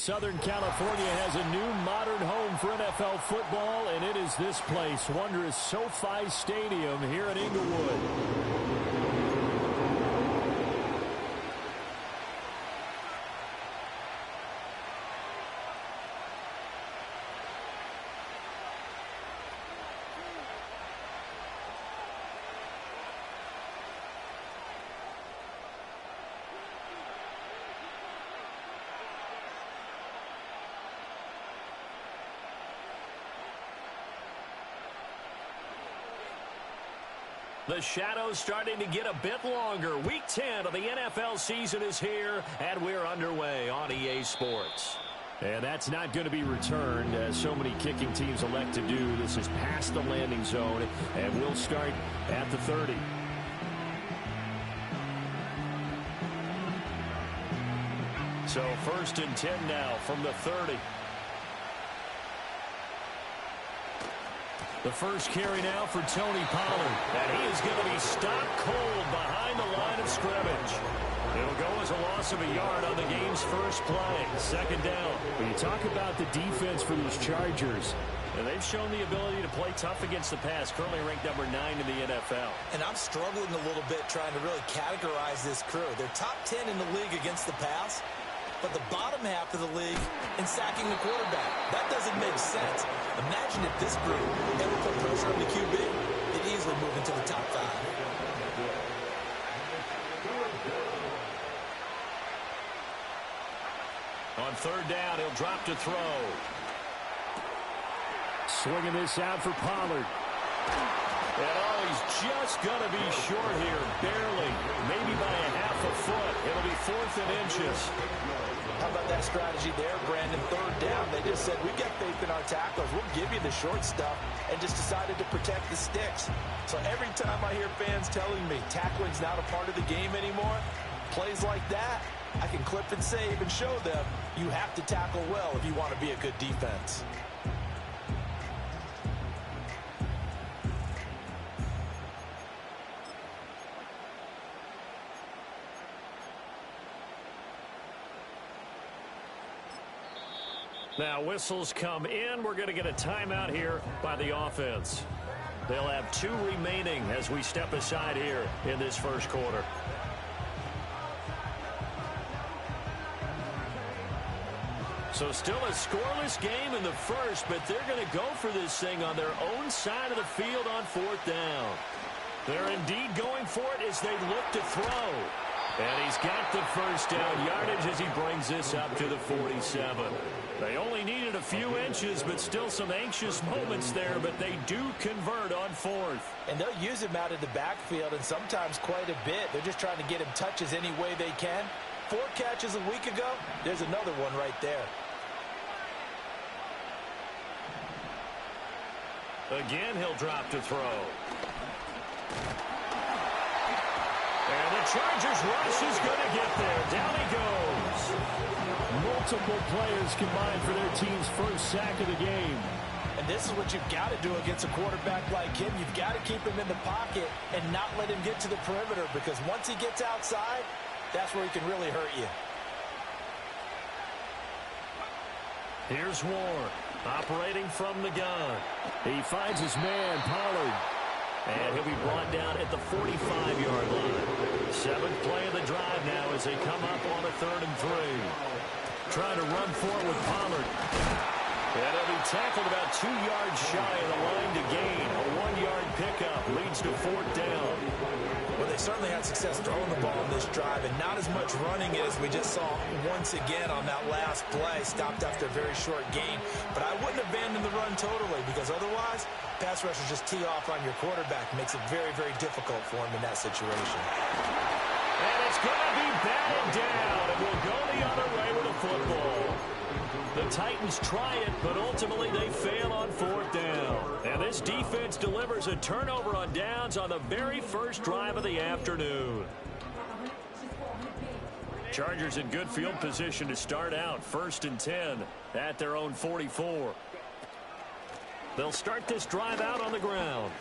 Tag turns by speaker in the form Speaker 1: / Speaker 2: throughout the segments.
Speaker 1: Southern California has a new modern home for NFL football, and it is this place, wondrous SoFi Stadium here in Inglewood. The shadow's starting to get a bit longer. Week 10 of the NFL season is here, and we're underway on EA Sports. And that's not going to be returned, as so many kicking teams elect to do. This is past the landing zone, and we'll start at the 30. So 1st and 10 now from the 30. The first carry now for Tony Pollard. And he is going to be stopped cold behind the line of scrimmage. It'll go as a loss of a yard on the game's first play. 2nd down. When you talk about the defense for these Chargers, and they've shown the ability to play tough against the pass, currently ranked number 9 in the NFL.
Speaker 2: And I'm struggling a little bit trying to really categorize this crew. They're top 10 in the league against the pass, but the bottom half of the league in sacking the quarterback. That doesn't make sense. Imagine if this group ever put pressure on the QB, they'd easily move into the top 5.
Speaker 1: On 3rd down, he'll drop to throw. Swinging this out for Pollard. And oh, he's just going to be short here, barely, maybe by a half a foot. It'll be 4th and inches.
Speaker 2: How about that strategy there, Brandon? 3rd down, they just said, we've got faith in our tackles. We'll give you the short stuff, and just decided to protect the sticks. So every time I hear fans telling me tackling's not a part of the game anymore, plays like that, I can clip and save and show them you have to tackle well if you want to be a good defense.
Speaker 1: Now whistles come in. We're going to get a timeout here by the offense. They'll have 2 remaining as we step aside here in this first quarter. So still a scoreless game in the first, but they're going to go for this thing on their own side of the field on 4th down. They're indeed going for it as they look to throw. And he's got the first down yardage as he brings this up to the 47. They only needed a few inches, but still some anxious moments there, but they do convert on 4th.
Speaker 2: And they'll use him out of the backfield, and sometimes quite a bit. They're just trying to get him touches any way they can. 4 catches a week ago, there's another one right there.
Speaker 1: Again, he'll drop to throw. And the Chargers rush is going to get there. Down he goes. Multiple players combined for their team's first sack of the game.
Speaker 2: And this is what you've got to do against a quarterback like him. You've got to keep him in the pocket and not let him get to the perimeter, because once he gets outside, that's where he can really hurt you.
Speaker 1: Here's Warren, operating from the gun. He finds his man, Pollard. And he'll be brought down at the 45-yard line. 7th play of the drive now as they come up on a 3rd and 3. Trying to run forward with Pollard. And he'll be tackled about 2 yards shy of the line to gain. A 1-yard pickup leads to 4th down.
Speaker 2: Well, they certainly had success throwing the ball in this drive, and not as much running as we just saw once again on that last play. Stopped after a very short gain. But I wouldn't abandon the run totally, because otherwise, pass rushers just tee off on your quarterback. Makes it very, very difficult for him in that situation.
Speaker 1: And it's going to be batted down, and we'll go the other way with a football. The Titans try it, but ultimately they fail on 4th down. And this defense delivers a turnover on downs on the very first drive of the afternoon. Chargers in good field position to start out. 1st and 10 at their own 44. They'll start this drive out on the ground.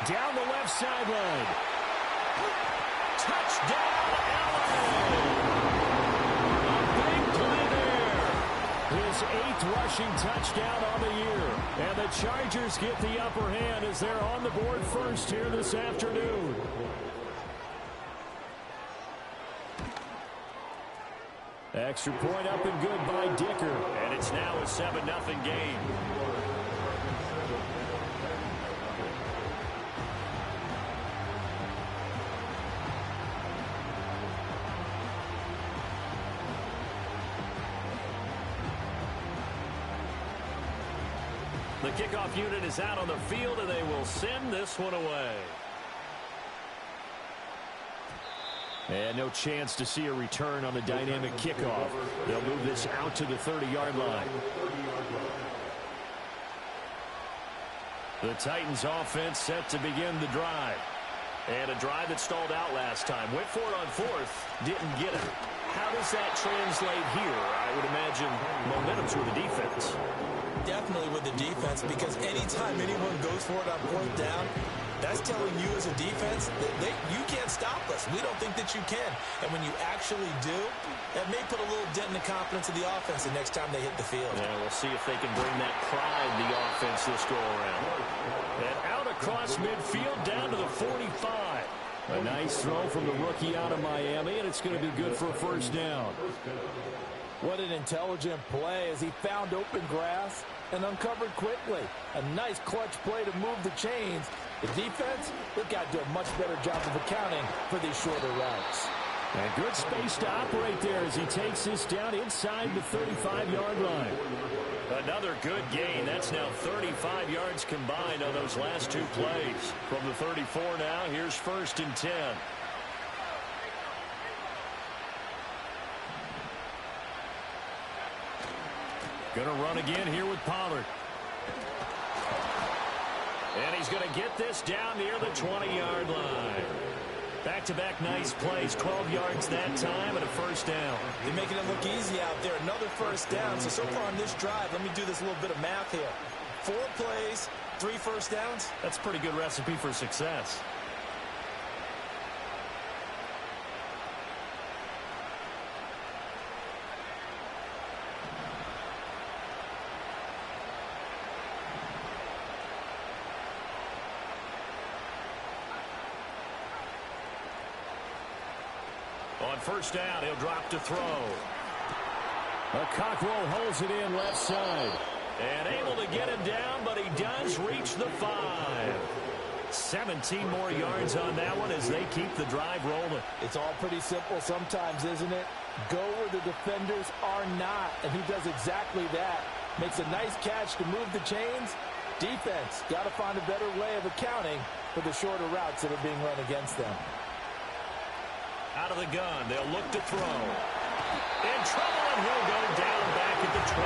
Speaker 1: Down the left sideline. Touchdown, LA! his 8th rushing touchdown on the year. And the Chargers get the upper hand as they're on the board first here this afternoon. Extra point up and good by Dicker. And it's now a 7-0 game. The kickoff unit is out on the field, and they will send this one away. And no chance to see a return on the dynamic kickoff. They'll move this out to the 30-yard line. The Titans offense set to begin the drive. And a drive that stalled out last time. Went for it on 4th, didn't get it. How does that translate here? I would imagine momentum's with the defense.
Speaker 2: Definitely with the defense, because anytime anyone goes for it on 4th down, that's telling you as a defense that you can't stop us. We don't think that you can. And when you actually do, that may put a little dent in the confidence of the offense the next time they hit the field.
Speaker 1: Yeah, we'll see if they can bring that pride the offense this go-around. And out across midfield down to the 45. A nice throw from the rookie out of Miami, and it's going to be good for a first down.
Speaker 3: What an intelligent play as he found open grass and uncovered quickly. A nice clutch play to move the chains. The defense, they've got to do a much better job of accounting for these shorter routes.
Speaker 1: And good space to operate there as he takes this down inside the 35-yard line. Another good gain. That's now 35 yards combined on those last 2 plays. From the 34 now, here's 1st and 10. Going to run again here with Pollard. And he's going to get this down near the 20-yard line. Back-to-back nice plays, 12 yards that time, and a first down.
Speaker 2: They're making it look easy out there. Another first down. So far on this drive, let me do this little bit of math here. 4 plays, 3 first downs.
Speaker 1: That's a pretty good recipe for success. On first down, he'll drop to throw. A Cockrell holds it in left side. And able to get him down, but he does reach the 5. 17 more yards on that one as they keep the drive rolling.
Speaker 3: It's all pretty simple sometimes, isn't it? Go where the defenders are not, and he does exactly that. Makes a nice catch to move the chains. Defense, got to find a better way of accounting for the shorter routes that are being run against them.
Speaker 1: Out of the gun, they'll look to throw. In trouble, and he'll go down back at the 12.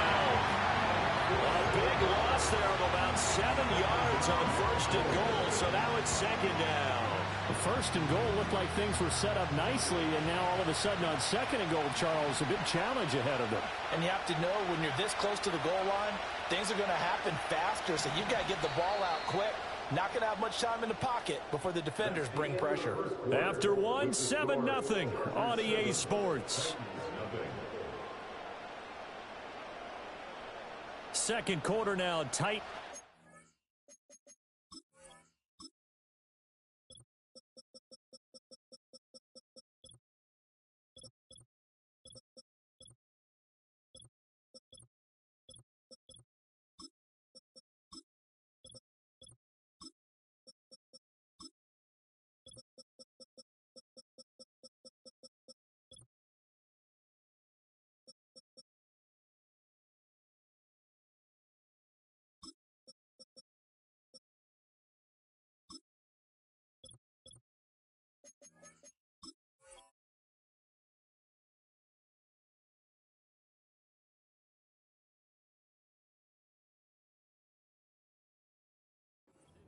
Speaker 1: A big loss there of about 7 yards on 1st and goal, so now it's 2nd down. The 1st and goal looked like things were set up nicely, and now all of a sudden on 2nd and goal, Charles, a big challenge ahead of them.
Speaker 2: And you have to know when you're this close to the goal line, things are going to happen faster, so you've got to get the ball out quick. Not going to have much time in the pocket before the defenders bring pressure.
Speaker 1: After one, 7-0 on EA Sports. Second quarter now, tight.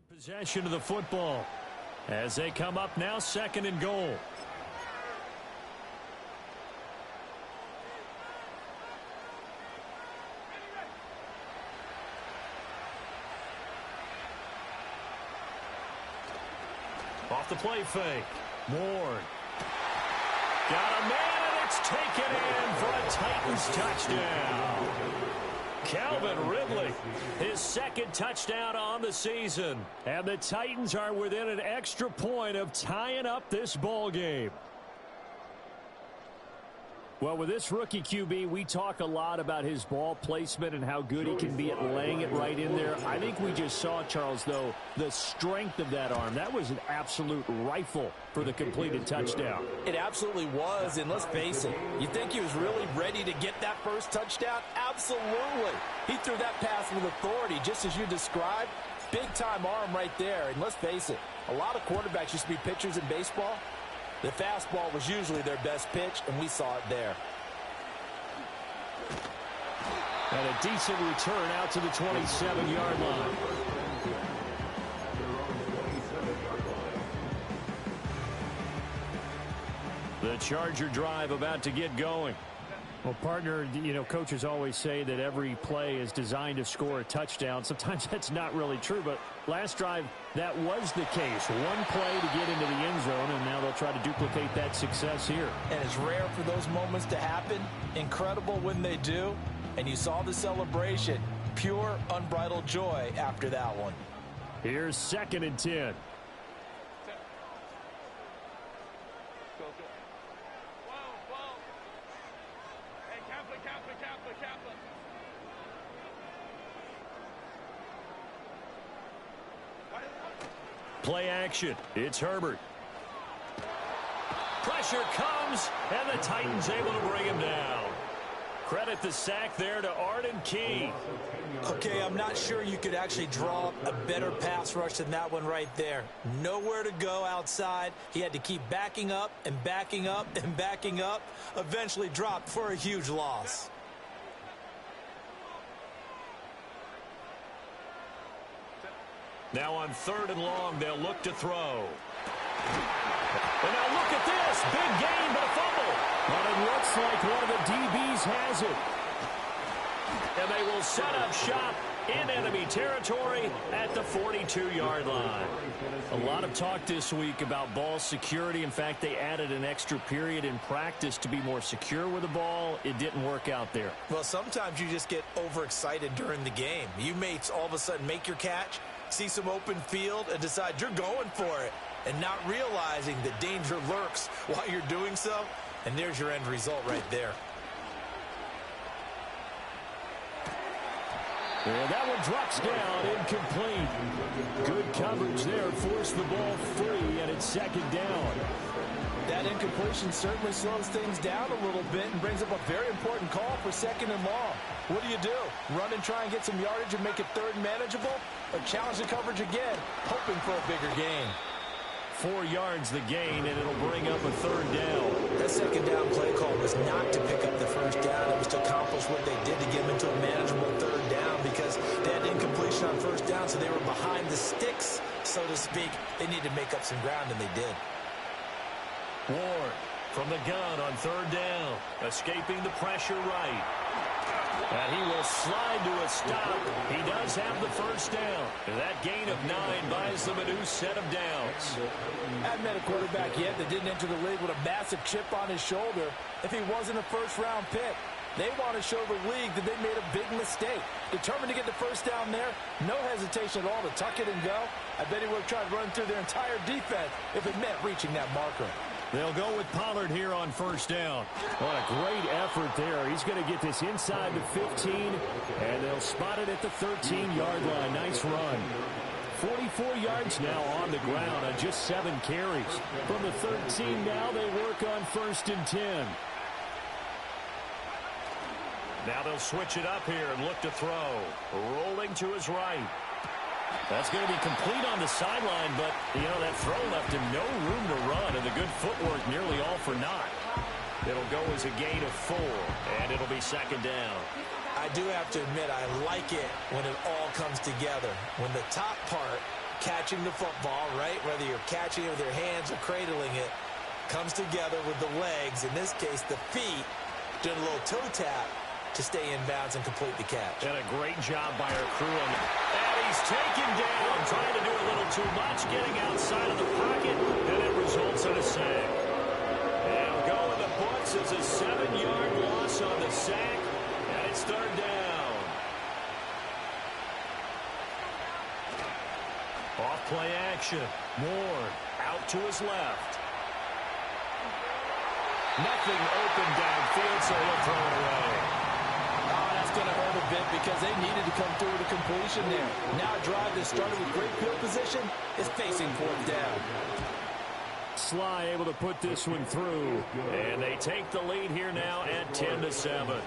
Speaker 1: Possession of the football as they come up now, 2nd and goal. Off the play fake. Ward. Got a man, and it's taken in for a Titans touchdown. Calvin Ridley, his second touchdown on the season. And the Titans are within an extra point of tying up this ball game. Well, with this rookie QB, we talk a lot about his ball placement and how good he can be at laying it right in there. I think we just saw, Charles, though, the strength of that arm. That was an absolute rifle for the completed touchdown.
Speaker 3: It absolutely was, and let's face it, you think he was really ready to get that first touchdown? Absolutely. He threw that pass with authority, just as you described. Big-time arm right there, and let's face it, a lot of quarterbacks used to be pitchers in baseball. The fastball was usually their best pitch, and we saw it there.
Speaker 1: And a decent return out to the 27-yard line. The Charger drive about to get going. Well, partner, you know, coaches always say that every play is designed to score a touchdown. Sometimes that's not really true, but last drive, that was the case. One play to get into the end zone, and now they'll try to duplicate that success here.
Speaker 3: And it's rare for those moments to happen. Incredible when they do. And you saw the celebration. Pure, unbridled joy after that one.
Speaker 1: Here's 2nd and 10. Play action. It's Herbert. Pressure comes, and the Titans able to bring him down. Credit the sack there to Arden Key.
Speaker 2: Okay, I'm not sure you could actually draw a better pass rush than that one right there. Nowhere to go outside. He had to keep backing up and backing up and backing up. Eventually dropped for a huge loss.
Speaker 1: Now on 3rd and long, they'll look to throw. And now look at this. Big gain, but a fumble. But it looks like one of the DBs has it. And they will set up shop in enemy territory at the 42-yard line. A lot of talk this week about ball security. In fact, they added an extra period in practice to be more secure with the ball. It didn't work out there.
Speaker 2: Well, sometimes you just get overexcited during the game. You may all of a sudden make your catch, see some open field, and decide you're going for it, and not realizing that danger lurks while you're doing so. And there's your end result right there.
Speaker 1: And that one drops down, incomplete. Good coverage there, forced the ball free, and it's 2nd down.
Speaker 3: That incompletion certainly slows things down a little bit and brings up a very important call for 2nd and long. What do? Run and try and get some yardage and make it 3rd manageable? Or challenge the coverage again, hoping for a bigger gain?
Speaker 1: 4 yards the gain, and it'll bring up a 3rd down.
Speaker 2: That 2nd down play call was not to pick up the 1st down. It was to accomplish what they did to get them into a manageable 3rd down because they had incompletion on 1st down, so they were behind the sticks, so to speak. They needed to make up some ground, and they did.
Speaker 1: Ward from the gun on 3rd down, escaping the pressure right. And he will slide to a stop. He does have the 1st down. And that gain of 9 buys them a new set of downs.
Speaker 3: I haven't met a quarterback yet that didn't enter the league with a massive chip on his shoulder if he wasn't a 1st-round pick. They want to show the league that they made a big mistake. Determined to get the 1st down there, no hesitation at all to tuck it and go. I bet he would have tried to run through their entire defense if it meant reaching that marker.
Speaker 1: They'll go with Pollard here on 1st down. What a great effort there. He's going to get this inside the 15, and they'll spot it at the 13-yard line. Nice run. 44 yards now on the ground on just 7 carries. From the 13 now, they work on 1st and 10. Now they'll switch it up here and look to throw. Rolling to his right. That's going to be complete on the sideline, but, you know, that throw left him no room to run, and the good footwork nearly all for naught. It'll go as a gain of 4, and it'll be 2nd down.
Speaker 2: I do have to admit, I like it when it all comes together. When the top part, catching the football, right, whether you're catching it with your hands or cradling it, comes together with the legs, in this case the feet, doing a little toe tap to stay in bounds and complete the catch.
Speaker 1: And a great job by our crew. And he's taken down, trying to do a little too much, getting outside of the pocket, and it results in a sack. And it'll go in the books as a 7-yard loss on the sack, and it's 3rd down. Off play action. Moore out to his left. Nothing open downfield, so he'll throw it away.
Speaker 3: Oh, that's going to hurt a bit because they needed to come through with a completion there. Now a drive that started with great field position is facing fourth down.
Speaker 1: Sly able to put this one through, and they take the lead here now at 10-7.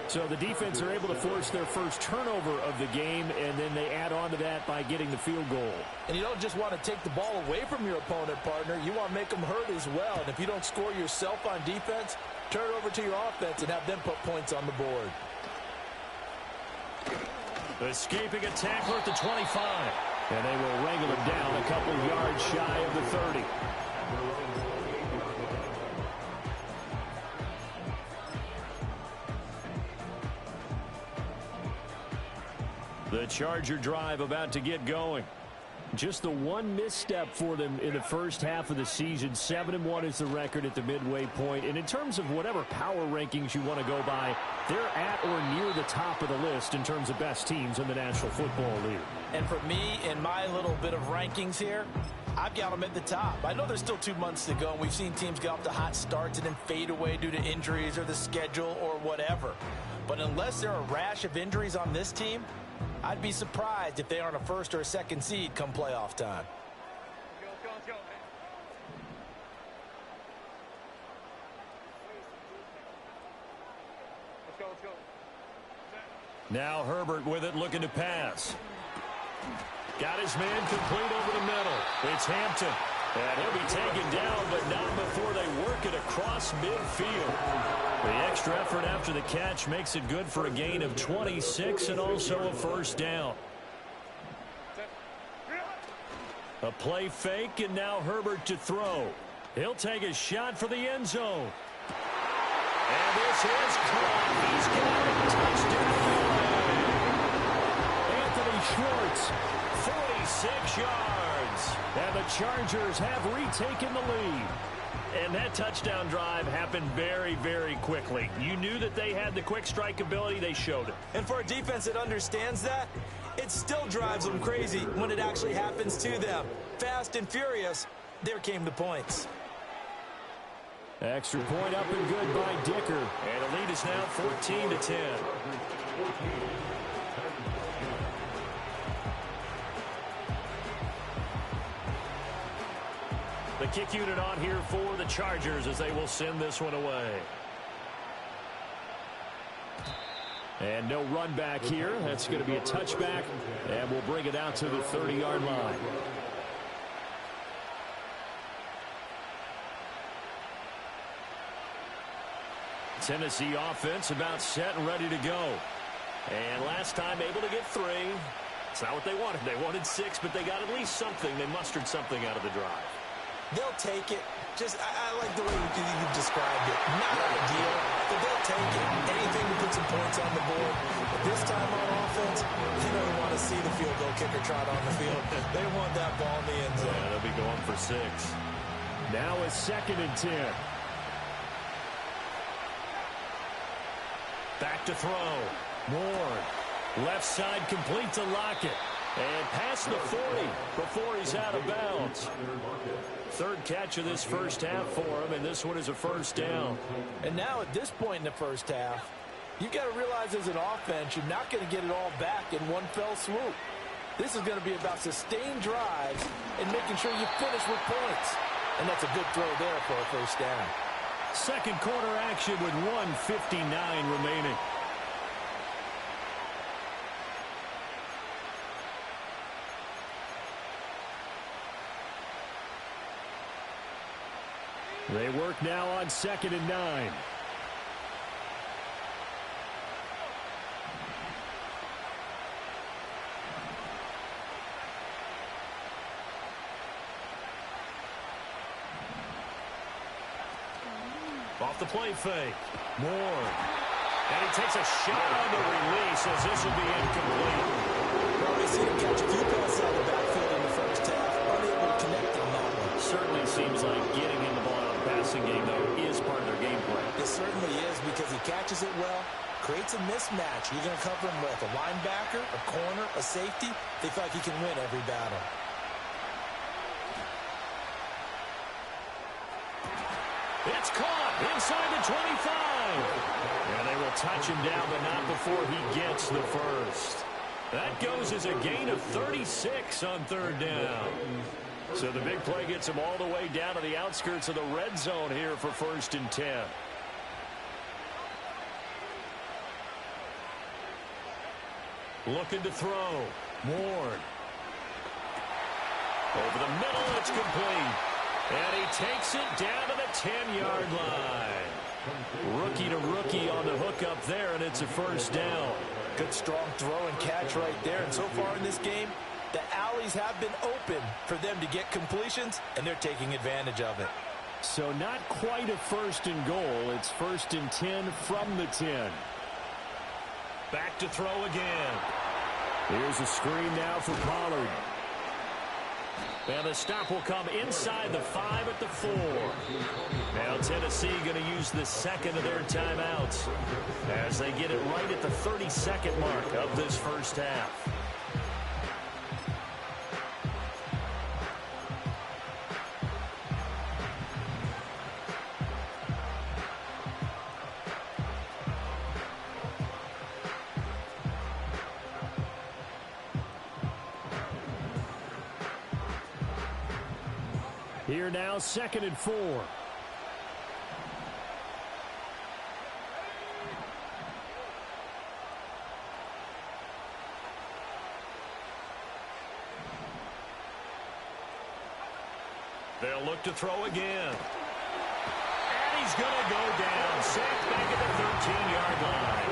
Speaker 1: So the defense are able to force their first turnover of the game, and then they add on to that by getting the field goal.
Speaker 3: And you don't just want to take the ball away from your opponent, partner. You want to make them hurt as well. And if you don't score yourself on defense, turn it over to your offense and have them put points on the board.
Speaker 1: Escaping a tackler at the 25. And they will wrangle him down a couple yards shy of the 30. The Charger drive about to get going. Just the one misstep for them in the first half of the season. 7-1 is the record at the midway point. And in terms of whatever power rankings you want to go by, they're at or near the top of the list in terms of best teams in the National Football League.
Speaker 3: And for me, in my little bit of rankings here, I've got them at the top. I know there's still 2 months to go, and we've seen teams get off to hot starts and then fade away due to injuries or the schedule or whatever. But unless there are a rash of injuries on this team, I'd be surprised if they aren't a first or a second seed come playoff time.
Speaker 4: Let's go.
Speaker 1: Now Herbert with it, looking to pass. Got his man complete over the middle. It's Hampton. And he'll be taken down, but not before they work it across midfield. The extra effort after the catch makes it good for a gain of 26 and also a first down. A play fake, and now Herbert to throw. He'll take a shot for the end zone. And this is caught. He's got a touchdown. Anthony Schwartz, 46 yards. And the Chargers have retaken the lead. And that touchdown drive happened very, very quickly. You knew that they had the quick strike ability. They showed it.
Speaker 2: And for a defense that understands that, it still drives them crazy when it actually happens to them. Fast and furious, there came the points.
Speaker 1: Extra point up and good by Dicker. And the lead is now 14-10. The kick unit on here for the Chargers as they will send this one away. And no run back here. That's going to be a touchback, and we'll bring it out to the 30-yard line. Tennessee offense about set and ready to go. And last time able to get 3. It's not what they wanted. They wanted 6, but they got at least something. They mustered something out of the drive.
Speaker 2: They'll take it. I like the way you described it. Not ideal, but they'll take it. Anything to put some points on the board. But this time on offense, they don't want to see the field goal kicker trot on the field. They want that ball in the end zone.
Speaker 1: Yeah, they'll be going for 6. Now it's 2nd and 10. Back to throw. Moore. Left side complete to Lockett. And past the 40 before he's out of bounds. 3rd catch of this first half for him, and this one is a first down.
Speaker 3: And now at this point in the first half, you've got to realize as an offense, you're not going to get it all back in one fell swoop. This is going to be about sustained drives and making sure you finish with points. And that's a good throw there for a first down.
Speaker 1: Second quarter action with 1:59 remaining. They work now on 2nd and 9. Off the play fake. Moore. And he takes a shot on the release as this will be incomplete.
Speaker 2: Well, we see him catch a few passes out of the backfield in the first half. Unable to connect on that one.
Speaker 1: Certainly seems like getting him the ball out of the passing game, though, is part of their game plan.
Speaker 2: It certainly is because he catches it well, creates a mismatch. You're going to cover him with a linebacker, a corner, a safety. They feel like he can win every battle.
Speaker 1: It's caught inside the 25. And they will touch him down, but not before he gets the first. That goes as a gain of 36 on third down. So the big play gets him all the way down to the outskirts of the red zone here for 1st and 10. Looking to throw. Ward. Over the middle, it's complete. And he takes it down to the 10-yard line. Rookie to rookie on the hook up there, and it's a first down.
Speaker 2: Good strong throw and catch right there. And so far in this game, the alleys have been open for them to get completions, and they're taking advantage of it.
Speaker 1: So not quite a 1st and goal. It's 1st and 10 from the 10. Back to throw again. Here's a screen now for Pollard. And the stop will come inside the 5 at the 4. Now Tennessee going to use the second of their timeouts as they get it right at the 32nd mark of this first half. Here now, 2nd and 4. They'll look to throw again. And he's going to go down. Sacked back at the 13-yard line.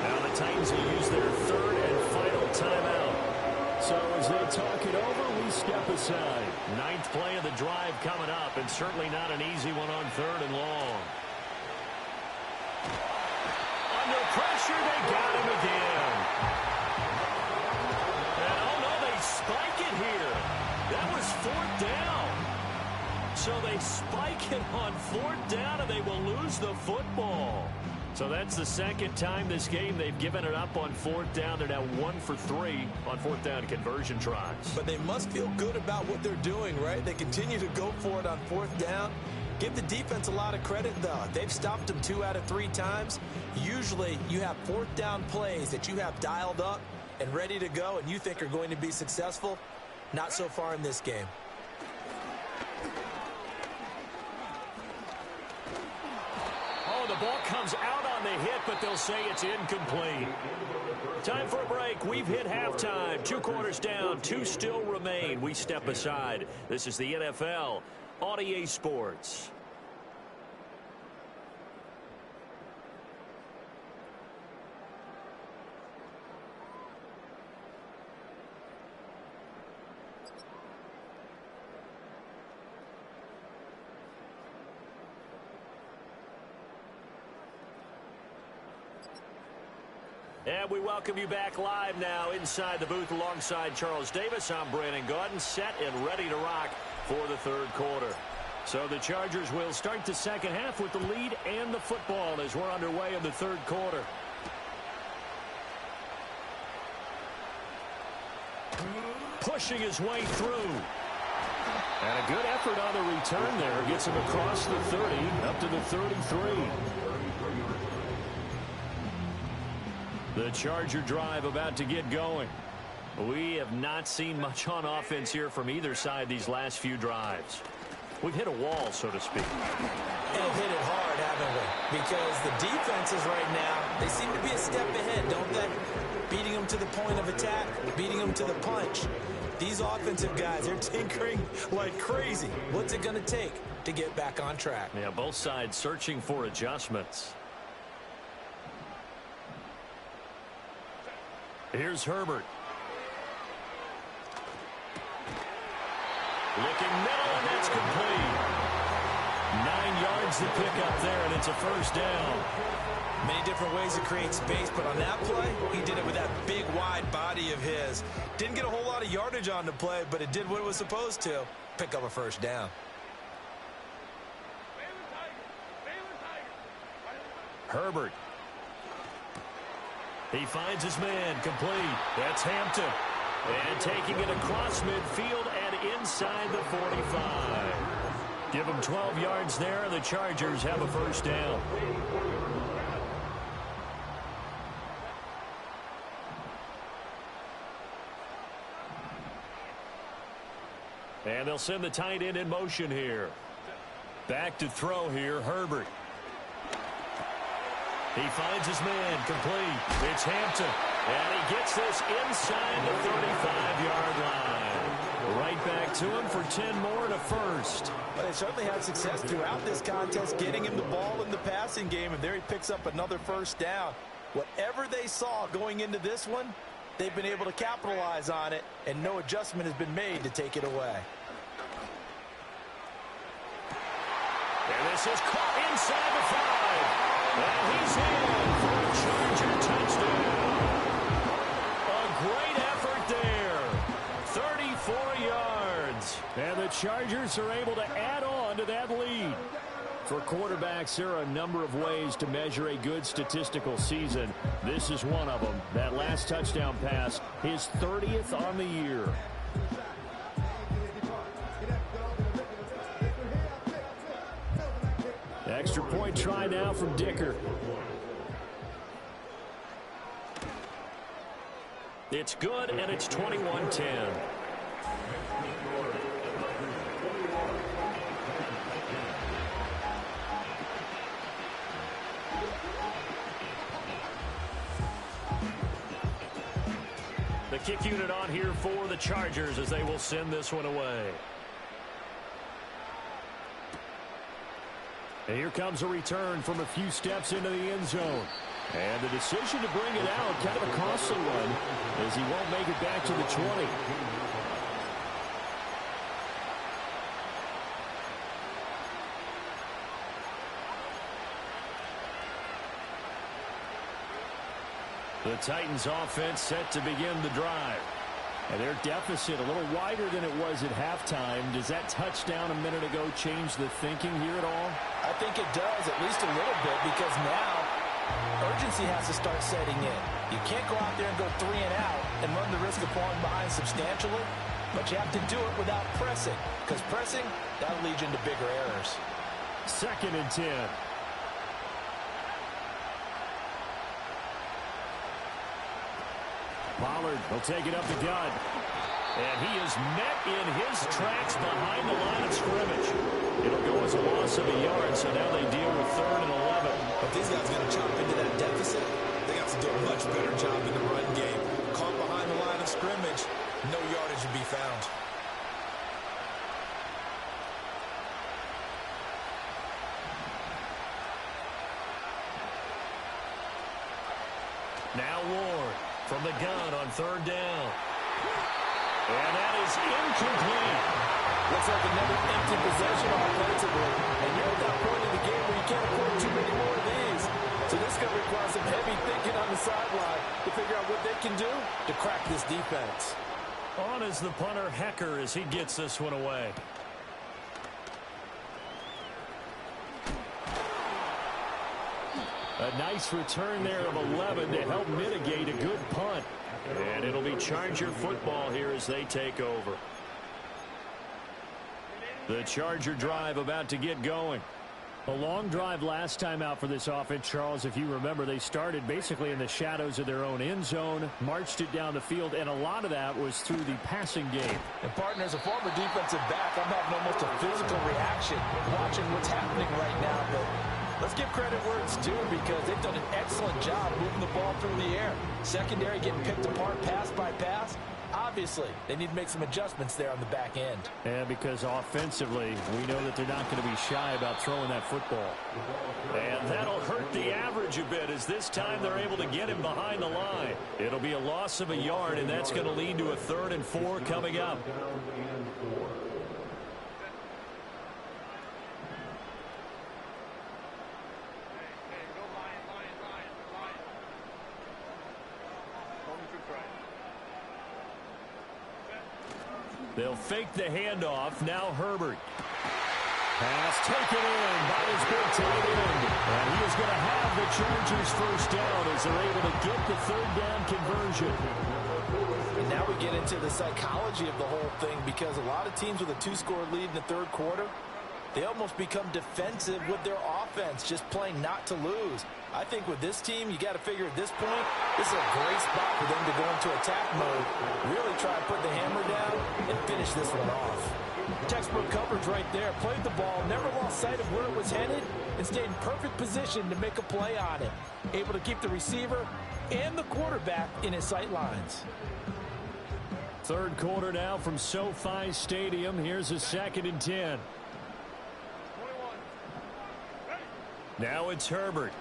Speaker 1: Now the Titans will use their 3rd and final timeout. So as they talk it over, we step aside. 9th play of the drive coming up, and certainly not an easy one on 3rd and long. Under pressure, they got him again. And oh no, they spike it here. That was 4th down. So they spike it on 4th down, and they will lose the football. So that's the 2nd time this game they've given it up on 4th down. They're now 1 for 3 on 4th down conversion tries.
Speaker 2: But they must feel good about what they're doing, right? They continue to go for it on 4th down. Give the defense a lot of credit, though. They've stopped them 2 out of 3 times. Usually you have 4th down plays that you have dialed up and ready to go and you think are going to be successful. Not so far in this game.
Speaker 1: The ball comes out on the hit, but they'll say it's incomplete. Time for a break. We've hit halftime. 2 quarters down, 2 still remain. We step aside. This is the NFL on EA Sports. And we welcome you back live now inside the booth alongside Charles Davis. I'm Brandon Gaudin, set and ready to rock for the 3rd quarter. So the Chargers will start the 2nd half with the lead and the football as we're underway in the 3rd quarter. Pushing his way through. And a good effort on the return there. Gets him across the 30 up to the 33. The Charger drive about to get going. We have not seen much on offense here from either side these last few drives. We've hit a wall, so to speak.
Speaker 2: And hit it hard, haven't we? Because the defenses right now, they seem to be a step ahead, don't they? Beating them to the point of attack, beating them to the punch. These offensive guys, they're tinkering like crazy. What's it going to take to get back on track?
Speaker 1: Yeah, both sides searching for adjustments. Here's Herbert. Looking middle, and that's complete. 9 yards to pick up there, and it's a first down.
Speaker 2: Many different ways to create space, but on that play, he did it with that big, wide body of his. Didn't get a whole lot of yardage on the play, but it did what it was supposed to. Pick up a first down.
Speaker 1: Herbert. He finds his man, complete. That's Hampton. And taking it across midfield and inside the 45. Give them 12 yards there. The Chargers have a first down. And they'll send the tight end in motion here. Back to throw here, Herbert. He finds his man, complete. It's Hampton. And he gets this inside the 35-yard line. Right back to him for 10 more and a first.
Speaker 2: Well, they certainly had success throughout this contest, getting him the ball in the passing game, and there he picks up another first down. Whatever they saw going into this one, they've been able to capitalize on it, and no adjustment has been made to take it away.
Speaker 1: And this is caught inside the 5. And he's in for a Charger touchdown. A great effort there. 34 yards. And the Chargers are able to add on to that lead. For quarterbacks, there are a number of ways to measure a good statistical season. This is one of them. That last touchdown pass, his 30th on the year. Extra point try now from Dicker. It's good, and it's 21-10. The kick unit on here for the Chargers as they will send this one away. And here comes a return from a few steps into the end zone. And the decision to bring it out, kind of a costly one, as he won't make it back to the 20. The Titans offense set to begin the drive. And their deficit a little wider than it was at halftime. Does that touchdown a minute ago change the thinking here at all?
Speaker 2: I think it does, at least a little bit, because now urgency has to start setting in. You can't go out there and go 3 and out and run the risk of falling behind substantially, but you have to do it without pressing, because pressing, that'll lead you into bigger errors.
Speaker 1: 2nd and 10. Pollard will take it up the gut. And he is met in his tracks behind the line of scrimmage. It'll go as a loss of a yard, so now they deal with 3rd and 11.
Speaker 2: But these guys are going to chop into that deficit. They got to do a much better job in the run game. Caught behind the line of scrimmage, no yardage to be found.
Speaker 1: Now Ward from the gun on 3rd down. And that is incomplete.
Speaker 3: Looks like another empty possession offensively. And you're at that point in the game where you can't afford too many more of these. So this is going to require some heavy thinking on the sideline to figure out what they can do to crack this defense.
Speaker 1: On is the punter, Hecker, as he gets this one away. A nice return there of 11 to help mitigate a good punt. And it'll be Charger football here as they take over. The Charger drive about to get going. A long drive last time out for this offense, Charles. If you remember, they started basically in the shadows of their own end zone, marched it down the field, and a lot of that was through the passing game.
Speaker 3: And, partner, as a former defensive back, I'm having almost a physical reaction watching what's happening right now. But let's give credit where it's due, because they've done an excellent job moving the ball through the air. Secondary getting picked apart pass by pass. Obviously, they need to make some adjustments there on the back end.
Speaker 1: And because offensively, we know that they're not going to be shy about throwing that football. And that'll hurt the average a bit, as this time they're able to get him behind the line. It'll be a loss of a yard, and that's going to lead to a 3rd and 4 coming up. They'll fake the handoff. Now Herbert. Pass taken in by his big tight end. And he is going to have the Chargers first down as they're able to get the 3rd down conversion.
Speaker 3: And now we get into the psychology of the whole thing, because a lot of teams with a 2-score lead in the 3rd quarter,
Speaker 2: they almost become defensive with their offense, just playing not to lose. I think with this team, you got to figure at this point, this is a great spot for them to go into attack mode, really try and put the hammer down and finish this one off.
Speaker 3: Textbook coverage right there. Played the ball, never lost sight of where it was headed, and stayed in perfect position to make a play on it. Able to keep the receiver and the quarterback in his sight lines.
Speaker 1: Third quarter now from SoFi Stadium. Here's a 2nd and 10. Now it's Herbert.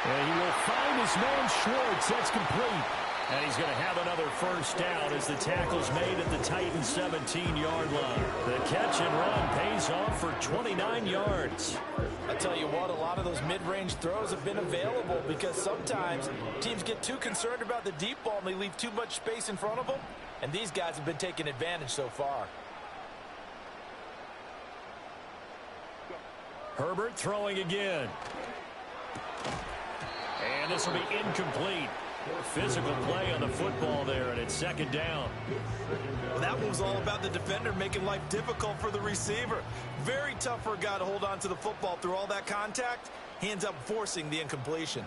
Speaker 1: And he will find his man Schwartz. That's complete. And he's going to have another first down as the tackle's made at the Titans' 17-yard line. The catch and run pays off for 29 yards.
Speaker 2: I tell you what, a lot of those mid-range throws have been available because sometimes teams get too concerned about the deep ball and they leave too much space in front of them. And these guys have been taking advantage so far.
Speaker 1: Herbert throwing again. And this will be incomplete. Physical play on the football there, and it's 2nd down.
Speaker 2: Well, that one was all about the defender making life difficult for the receiver. Very tough for a guy to hold on to the football through all that contact. He ends up forcing the incompletion.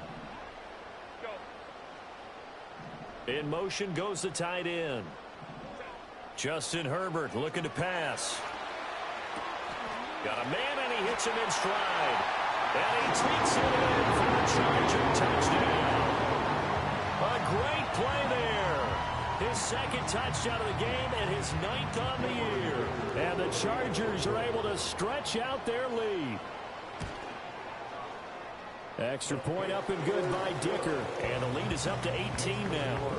Speaker 1: In motion goes the tight end. Justin Herbert looking to pass. Got a man, and he hits him in stride. And he takes it in for a Charger touchdown. A great play there. His 2nd touchdown of the game and his 9th on the year. And the Chargers are able to stretch out their lead. Extra point up and good by Dicker. And the lead is up to 18 now.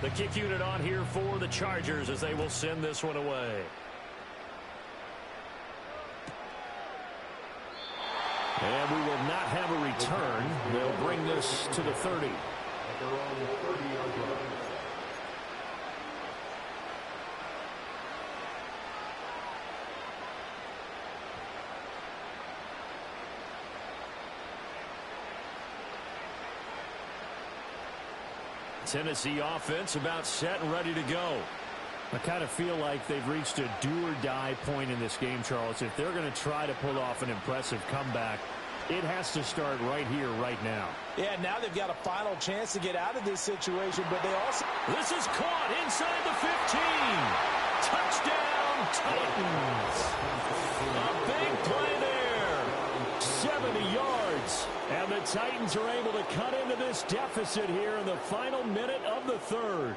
Speaker 1: The kick unit on here for the Chargers as they will send this one away. And we will not have a return. They'll bring this to the 30. Tennessee offense about set and ready to go. I kind of feel like they've reached a do-or-die point in this game, Charles. If they're going to try to pull off an impressive comeback, it has to start right here, right now.
Speaker 3: Yeah, now they've got a final chance to get out of this situation, but they also...
Speaker 1: This is caught inside the 15. Touchdown, Titans. A big play there. 70 yards. And the Titans are able to cut into this deficit here in the final minute of the 3rd.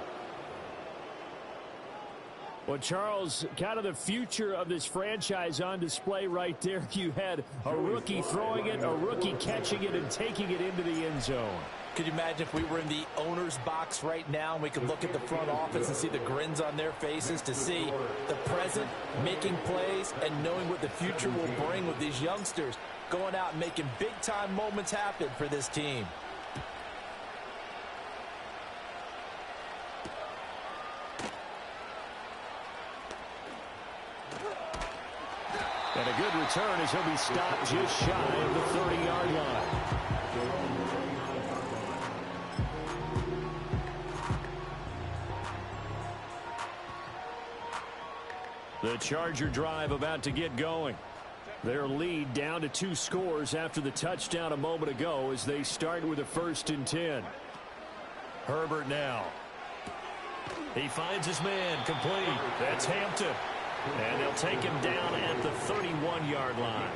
Speaker 1: Well, Charles, kind of the future of this franchise on display right there. You had a rookie throwing it, a rookie catching it, and taking it into the end zone.
Speaker 3: Could you imagine if we were in the owner's box right now and we could look at the front office and see the grins on their faces to see the present making plays and knowing what the future will bring with these youngsters going out and making big-time moments happen for this team.
Speaker 1: And a good return as he'll be stopped just shy of the 30-yard line. The Charger drive about to get going. Their lead down to 2 scores after the touchdown a moment ago as they start with a 1st and 10. Herbert now. He finds his man complete. That's Hampton. And they'll take him down at the 31-yard line.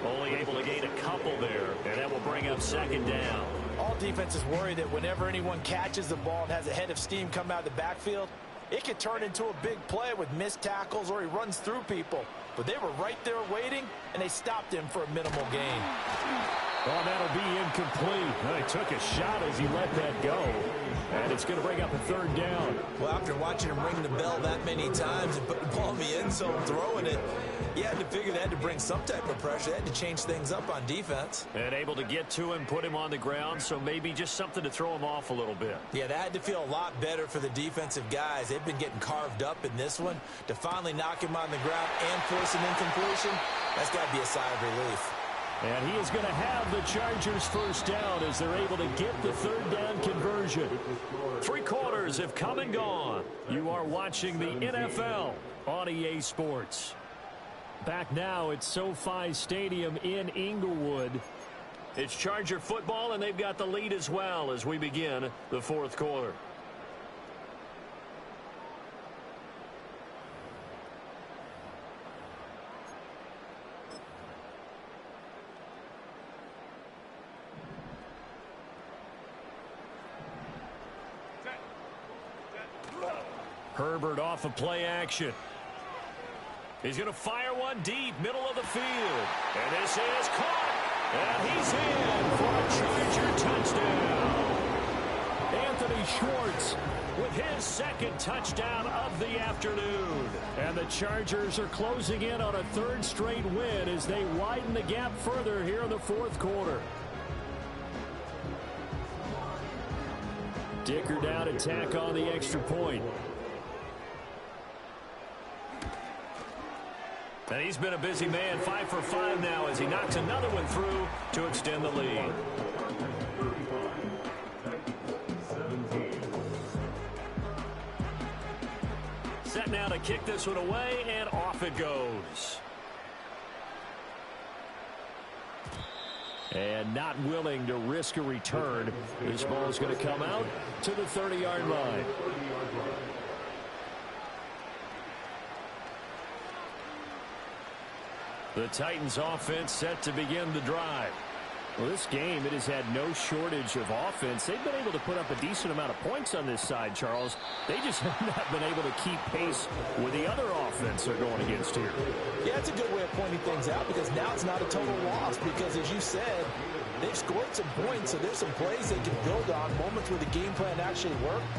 Speaker 1: Only able to gain a couple there, and that will bring up 2nd down.
Speaker 3: All defenses worry that whenever anyone catches the ball and has a head of steam come out of the backfield, it could turn into a big play with missed tackles or he runs through people. But they were right there waiting, and they stopped him for a minimal gain.
Speaker 1: Oh, that'll be incomplete. Well, he took a shot as he let that go. And it's going to bring up a third down.
Speaker 2: Well, after watching him ring the bell that many times and put the ball in the end zone, throwing it, you had to figure they had to bring some type of pressure. They had to change things up on defense.
Speaker 1: And able to get to him, put him on the ground, so maybe just something to throw him off a little bit.
Speaker 2: Yeah, that had to feel a lot better for the defensive guys. They've been getting carved up in this one. To finally knock him on the ground and force an incompletion, that's got to be a sigh of relief.
Speaker 1: And he is going to have the Chargers first down as they're able to get the third down conversion. 3 quarters have come and gone. You are watching the NFL on EA Sports. Back now at SoFi Stadium in Inglewood. It's Charger football, and they've got the lead as well as we begin the 4th quarter. Herbert off of play action. He's going to fire one deep, middle of the field. And this is caught. And he's in for a Charger touchdown. Anthony Schwartz with his second touchdown of the afternoon. And the Chargers are closing in on a 3rd straight win as they widen the gap further here in the 4th quarter. Dicker down to tack on the extra point. And he's been a busy man, 5 for 5 now as he knocks another one through to extend the lead. Set now to kick this one away, and off it goes. And not willing to risk a return. This ball is going to come out to the 30-yard line. The Titans offense set to begin the drive. Well, this game, it has had no shortage of offense. They've been able to put up a decent amount of points on this side, Charles. They just have not been able to keep pace with the other offense they're going against here.
Speaker 3: Yeah, it's a good way of pointing things out because now it's not a total loss because, as you said, they've scored some points, so there's some plays they can build on, moments where the game plan actually worked.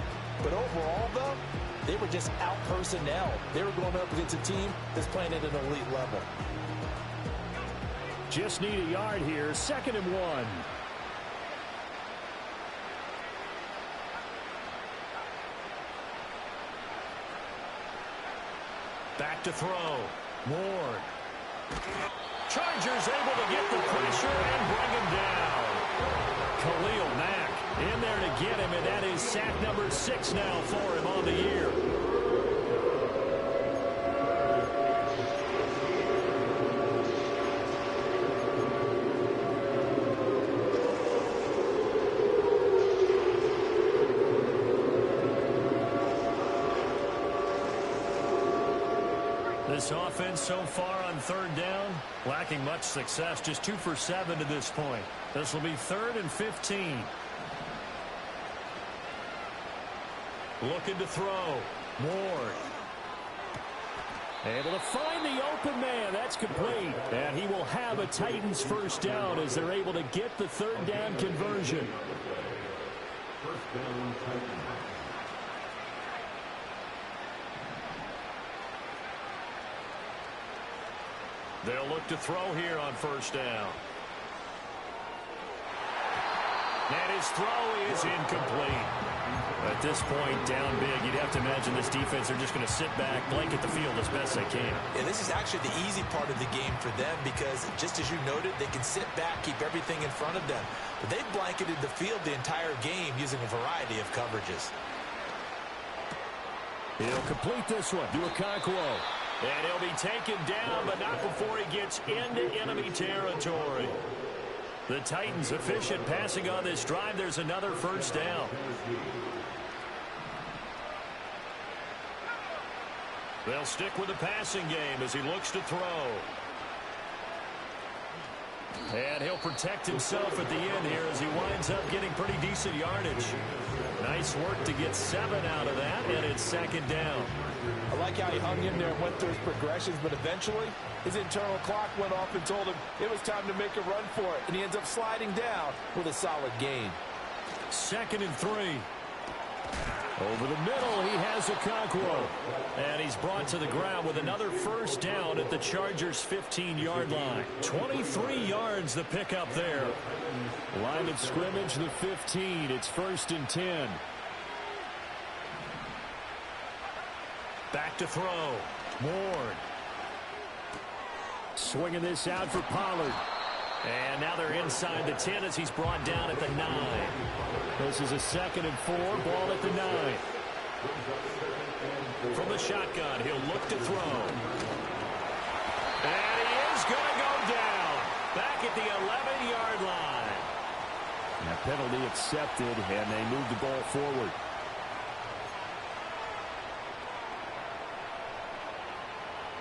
Speaker 3: But overall, though, they were just out personnel. They were going up against a team that's playing at an elite level.
Speaker 1: Just need a yard here. 2nd and 1. Back to throw. Ward. Chargers able to get the pressure and bring him down. Khalil Mack in there to get him, and that is sack number 6 now for him on the year. This offense so far on 3rd down, lacking much success, just 2 for 7 to this point. This will be 3rd and 15. Looking to throw. Ward. Able to find the open man. That's complete. And he will have a Titans first down as they're able to get the 3rd down conversion.
Speaker 4: First down, Titans.
Speaker 1: They'll look to throw here on 1st down. And his throw is incomplete. At this point, down big, you'd have to imagine this defense, they're just going to sit back, blanket the field as best they can.
Speaker 2: Yeah, this is actually the easy part of the game for them because, just as you noted, they can sit back, keep everything in front of them. But they've blanketed the field the entire game using a variety of coverages.
Speaker 1: He'll complete this one to Okonkwo. And he'll be taken down, but not before he gets into enemy territory. The Titans efficient passing on this drive. There's another first down. They'll stick with the passing game as he looks to throw. And he'll protect himself at the end here as he winds up getting pretty decent yardage. Nice work to get 7 out of that, and it's second down.
Speaker 3: I like how he hung in there and went through his progressions, but eventually his internal clock went off and told him it was time to make a run for it, and he ends up sliding down with a solid gain.
Speaker 1: 2nd and 3. Over the middle, he has Okonkwo. And he's brought to the ground with another first down at the Chargers' 15-yard line. 23 yards the pickup there. Line of scrimmage, the 15. It's 1st and 10. Back to throw. Ward. Swinging this out for Pollard. And now they're inside the 10 as he's brought down at the 9. This is a 2nd and 4. Ball at the 9. From the shotgun, he'll look to throw. And he is going to go down. Back at the 11-yard line.
Speaker 5: That penalty accepted, and they move the ball forward.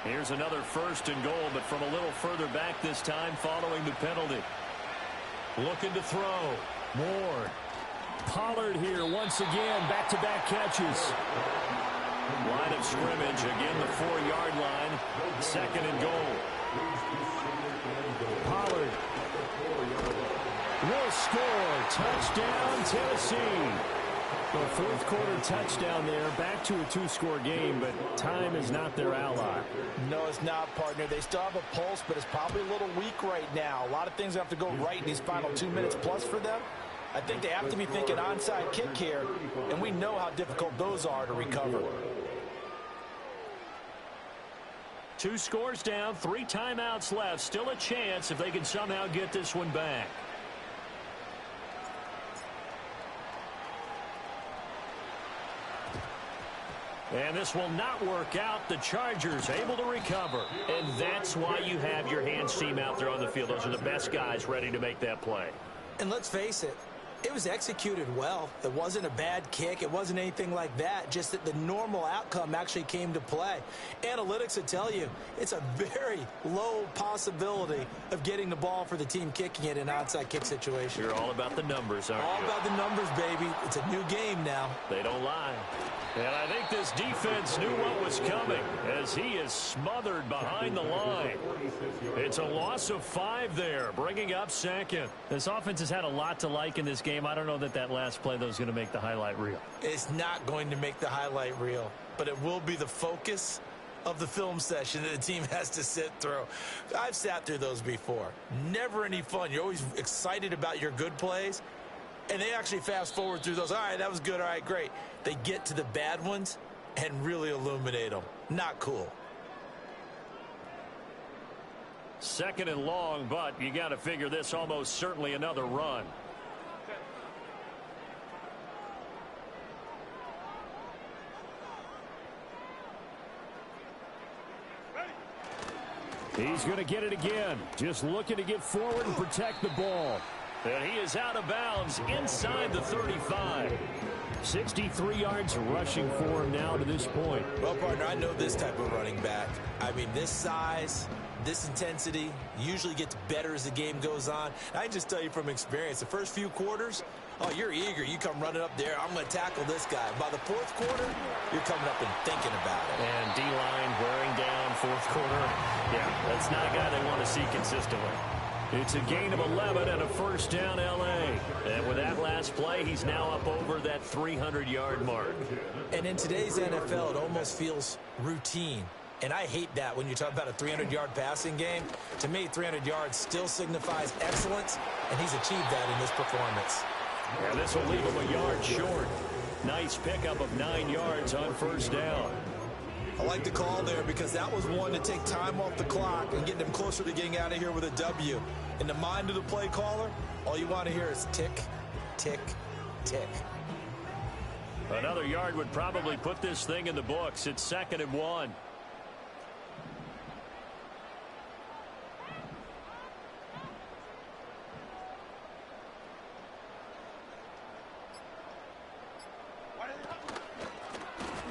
Speaker 1: Here's another 1st and goal, but from a little further back this time following the penalty. Looking to throw. Ward. Pollard here once again. Back-to-back catches. Line of scrimmage. Again, the 4-yard line. 2nd and goal. Pollard will score. Touchdown, Tennessee. The 4th quarter touchdown there. Back to a 2-score game, but time is not their ally.
Speaker 3: No, it's not, partner. They still have a pulse, but it's probably a little weak right now. A lot of things have to go right in these final 2 minutes plus for them. I think they have to be thinking onside kick here, and we know how difficult those are to recover.
Speaker 1: 2 scores down, 3 timeouts left. Still a chance if they can somehow get this one back. And this will not work out. The Chargers able to recover. And that's why you have your hands team out there on the field. Those are the best guys ready to make that play.
Speaker 6: And let's face it, it was executed well. It wasn't a bad kick. It wasn't anything like that. Just that the normal outcome actually came to play. Analytics would tell you it's a very low possibility of getting the ball for the team kicking it in an onside kick situation.
Speaker 1: You're all about the numbers, aren't you?
Speaker 6: All about the numbers, baby. It's a new game now.
Speaker 1: They don't lie. And I think this defense knew what was coming as he is smothered behind the line. It's a loss of 5 there, bringing up 2nd.
Speaker 5: This offense has had a lot to like in this game. I don't know that last play, though, is going to make the highlight reel.
Speaker 3: It's not going to make the highlight reel, but it will be the focus of the film session that the team has to sit through. I've sat through those before. Never any fun. You're always excited about your good plays, and they actually fast forward through those. All right, that was good. All right, great. They get to the bad ones and really illuminate them. Not cool.
Speaker 1: 2nd and long, but you got to figure this almost certainly another run.
Speaker 5: He's going to get it again. Just looking to get forward and protect the ball.
Speaker 1: And he is out of bounds inside the 35.
Speaker 5: 63 yards rushing for him now to this point.
Speaker 3: Well, partner, I know this type of running back. I mean, this size, this intensity usually gets better as the game goes on. I can just tell you from experience, the first few quarters, oh, you're eager. You come running up there. I'm going to tackle this guy. By the 4th quarter, you're coming up and thinking about it.
Speaker 1: And D-line wearing down 4th quarter. Yeah, that's not a guy they want to see consistently.
Speaker 5: It's a gain of 11 and a first down, L.A.
Speaker 1: And with that last play, he's now up over that 300-yard mark.
Speaker 3: And in today's NFL, it almost feels routine. And I hate that when you talk about a 300-yard passing game. To me, 300 yards still signifies excellence, and he's achieved that in this performance.
Speaker 1: And this will leave him a yard short. Nice pickup of 9 yards on first down.
Speaker 3: I like the call there because that was one to take time off the clock and get them closer to getting out of here with a W. In the mind of the play caller, all you want to hear is tick, tick, tick.
Speaker 1: Another yard would probably put this thing in the books. It's 2nd and 1.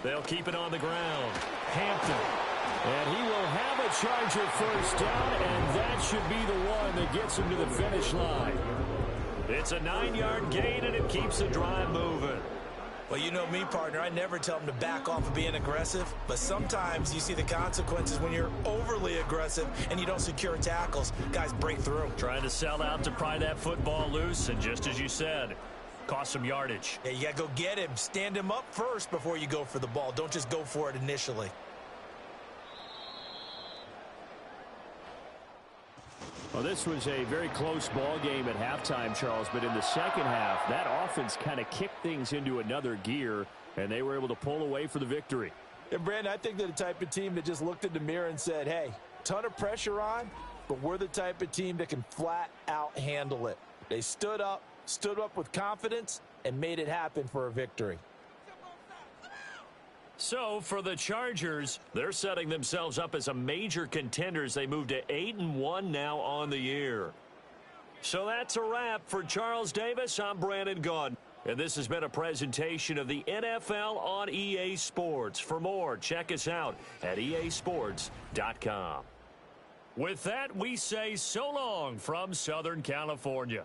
Speaker 1: They'll keep it on the ground. Hampton And he will have a Charger first down, and that should be the one that gets him to the finish line. It's a 9-yard gain, and it keeps the drive moving.
Speaker 6: Well, you know me, partner. I never tell them to back off of being aggressive, but sometimes you see the consequences when you're overly aggressive and you don't secure tackles. Guys break through.
Speaker 5: Trying to sell out to pry that football loose, and just as you said, cost some yardage.
Speaker 6: Yeah, you got to go get him. Stand him up first before you go for the ball. Don't just go for it initially.
Speaker 1: Well, this was a very close ball game at halftime, Charles, but in the second half, that offense kind of kicked things into another gear, and they were able to pull away for the victory.
Speaker 3: And, Brandon, I think they're the type of team that just looked in the mirror and said, hey, ton of pressure on, but we're the type of team that can flat out handle it. They stood up with confidence, and made it happen for a victory.
Speaker 5: So for the Chargers, they're setting themselves up as a major contender as they move to 8-1 now on the year. So that's a wrap for Charles Davis. I'm Brandon Gunn, and this has been a presentation of the NFL on EA Sports. For more, check us out at easports.com. With that, we say so long from Southern California.